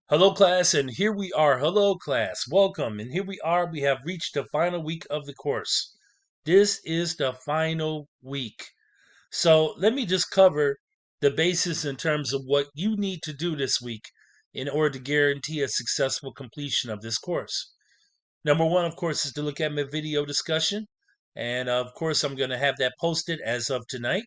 Hello, class, and here we are. Hello, class. Welcome. And here we are. We have reached the final week of the course. This is the final week. So let me just cover the basis in terms of what you need to do this week in order to guarantee a successful completion of this course. Number one, of course, is to look at my video discussion. And of course, I'm going to have that posted as of tonight.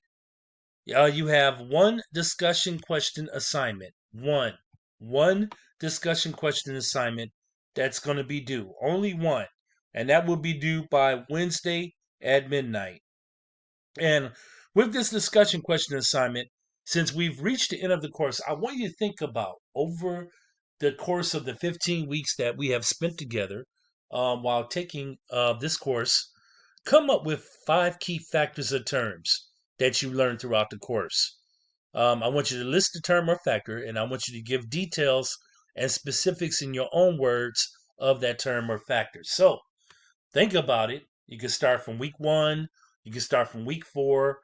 You have one discussion question assignment. One discussion question assignment that's going to be due. Only one. And that will be due by Wednesday at midnight. And with this discussion question assignment, since we've reached the end of the course, I want you to think about over the course of the 15 weeks that we have spent together while taking this course, come up with 5 key factors or terms that you learned throughout the course. I want you to list the term or factor, and I want you to give details and specifics in your own words of that term or factor. So think about it. You can start from week 1, you can start from week 4,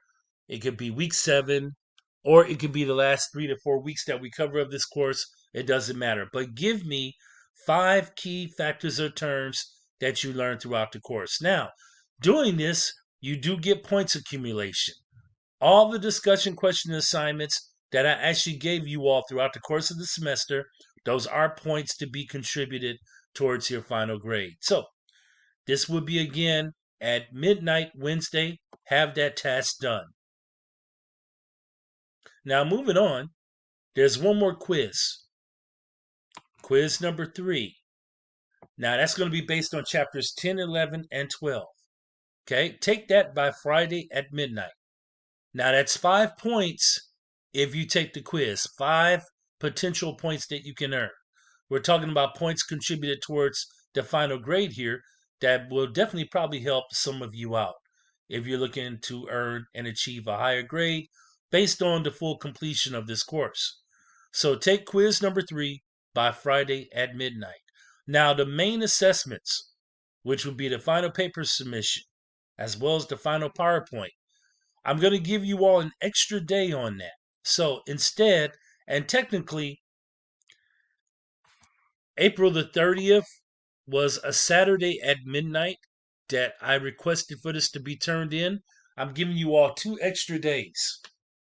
it could be week 7, or it could be the last 3 to 4 weeks that we cover of this course. It doesn't matter. But give me 5 key factors or terms that you learned throughout the course. Now, doing this, you do get points accumulation. All the discussion question assignments that I actually gave you all throughout the course of the semester, those are points to be contributed towards your final grade. So this would be again at midnight Wednesday. Have that task done. Now, moving on, there's one more quiz. Quiz number 3. Now, that's going to be based on chapters 10, 11, and 12. Okay, take that by Friday at midnight. Now, that's 5 points if you take the quiz, 5 potential points that you can earn. We're talking about points contributed towards the final grade here that will definitely probably help some of you out if you're looking to earn and achieve a higher grade based on the full completion of this course. So take quiz number 3 by Friday at midnight. Now, the main assessments, which would be the final paper submission, as well as the final PowerPoint, I'm going to give you all an extra day on that. So instead, and technically, April the 30th was a Saturday at midnight that I requested for this to be turned in. I'm giving you all 2 extra days.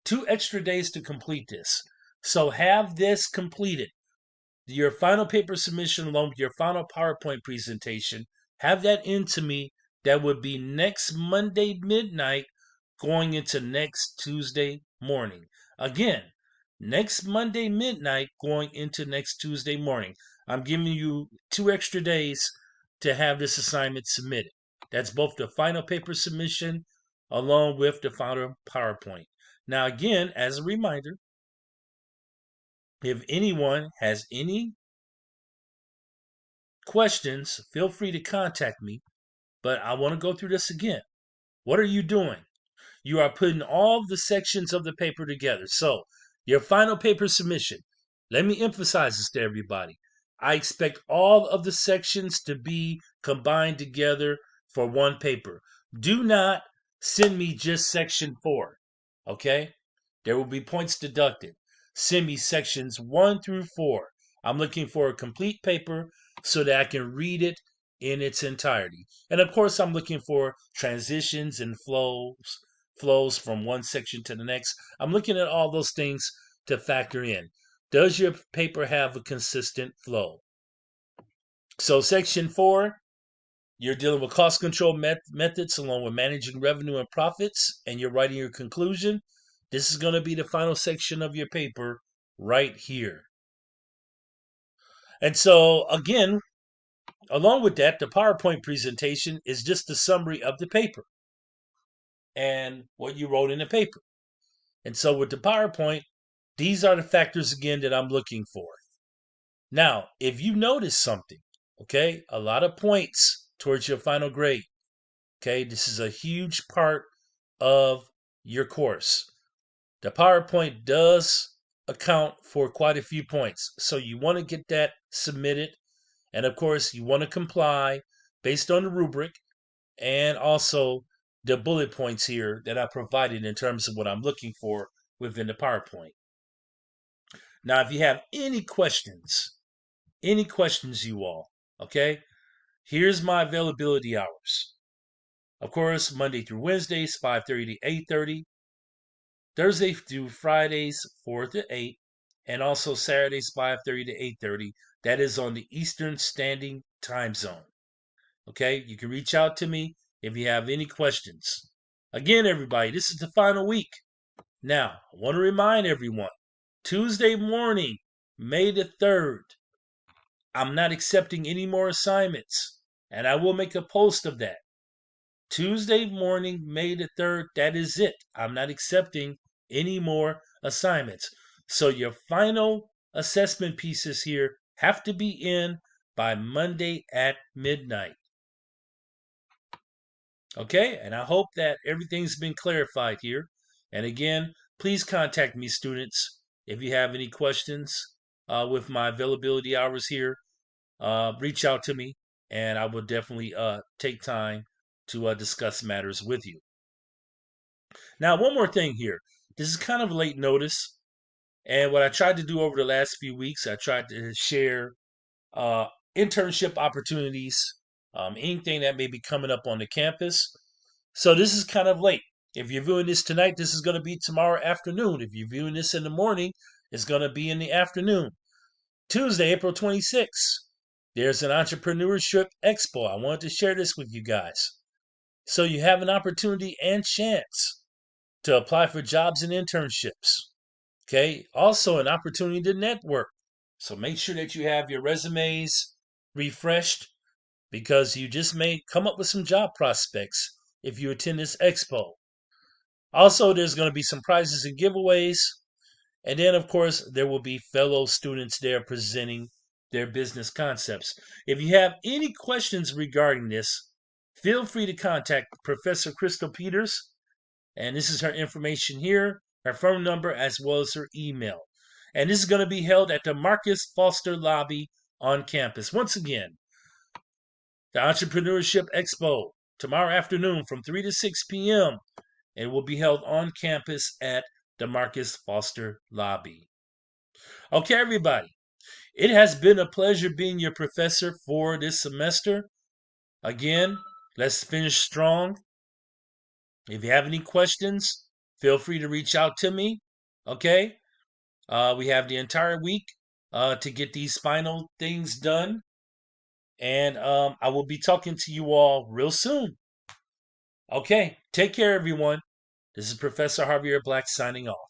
2 extra days to complete this. So have this completed. Your final paper submission along with your final PowerPoint presentation. Have that in to me. That would be next Monday midnight going into next Tuesday morning. Again, next Monday midnight going into next Tuesday morning. I'm giving you 2 extra days to have this assignment submitted. That's both the final paper submission along with the final PowerPoint. Now, again, as a reminder, if anyone has any questions, feel free to contact me. But I want to go through this again. What are you doing? You are putting all the sections of the paper together. So, your final paper submission, let me emphasize this to everybody. I expect all of the sections to be combined together for one paper. Do not send me just section 4, okay? There will be points deducted. Send me sections 1 through 4. I'm looking for a complete paper so that I can read it in its entirety. And of course, I'm looking for transitions and flows from one section to the next. I'm looking at all those things to factor in. Does your paper have a consistent flow? So, section 4, you're dealing with cost control methods along with managing revenue and profits, and you're writing your conclusion. This is going to be the final section of your paper right here. And so, again, along with that, the PowerPoint presentation is just a summary of the paper and what you wrote in the paper. And so with the PowerPoint, these are the factors again that I'm looking for. Now, if you notice something, okay, a lot of points towards your final grade, okay, this is a huge part of your course. The PowerPoint does account for quite a few points. So you want to get that submitted. And of course, you want to comply based on the rubric and also the bullet points here that I provided in terms of what I'm looking for within the PowerPoint. Now, if you have any questions any questions, you all. Okay, here's my availability hours. Of course, Monday through Wednesdays, 5:30 to 8:30. Thursday through Fridays, 4 to 8. And also Saturdays, 5:30 to 8:30. That is on the Eastern Standing Time Zone. Okay, you can reach out to me if you have any questions. Again, everybody, this is the final week. Now, I want to remind everyone Tuesday morning, May the 3rd, I'm not accepting any more assignments, and I will make a post of that. Tuesday morning, May the 3rd, that is it. I'm not accepting any more assignments. So your final assessment pieces here have to be in by Monday at midnight. Okay, and I hope that everything's been clarified here. And again, please contact me, students, if you have any questions with my availability hours here. Reach out to me, and I will definitely take time to discuss matters with you. Now, one more thing here. This is kind of late notice, and what I tried to do over the last few weeks, I tried to share uh, internship opportunities, anything that may be coming up on the campus. So this is kind of late. If you're viewing this tonight, this is going to be tomorrow afternoon. If you're viewing this in the morning, it's going to be in the afternoon. Tuesday, April 26th, there's an entrepreneurship expo. I wanted to share this with you guys. So you have an opportunity and chance to apply for jobs and internships. Okay. Also, an opportunity to network. So make sure that you have your resumes refreshed because you just may come up with some job prospects if you attend this expo. Also, there's going to be some prizes and giveaways. And then, of course, there will be fellow students there presenting their business concepts. If you have any questions regarding this, feel free to contact Professor Crystal Peters. And this is her information here, her phone number, as well as her email. And this is going to be held at the Marcus Foster Lobby on campus. Once again, the Entrepreneurship Expo tomorrow afternoon from 3 to 6 p.m. It will be held on campus at the Marcus Foster Lobby. Okay, everybody. It has been a pleasure being your professor for this semester. Again, let's finish strong. If you have any questions, feel free to reach out to me. Okay? We have the entire week to get these final things done. And I will be talking to you all real soon. Okay, take care, everyone. This is Professor Javier Black signing off.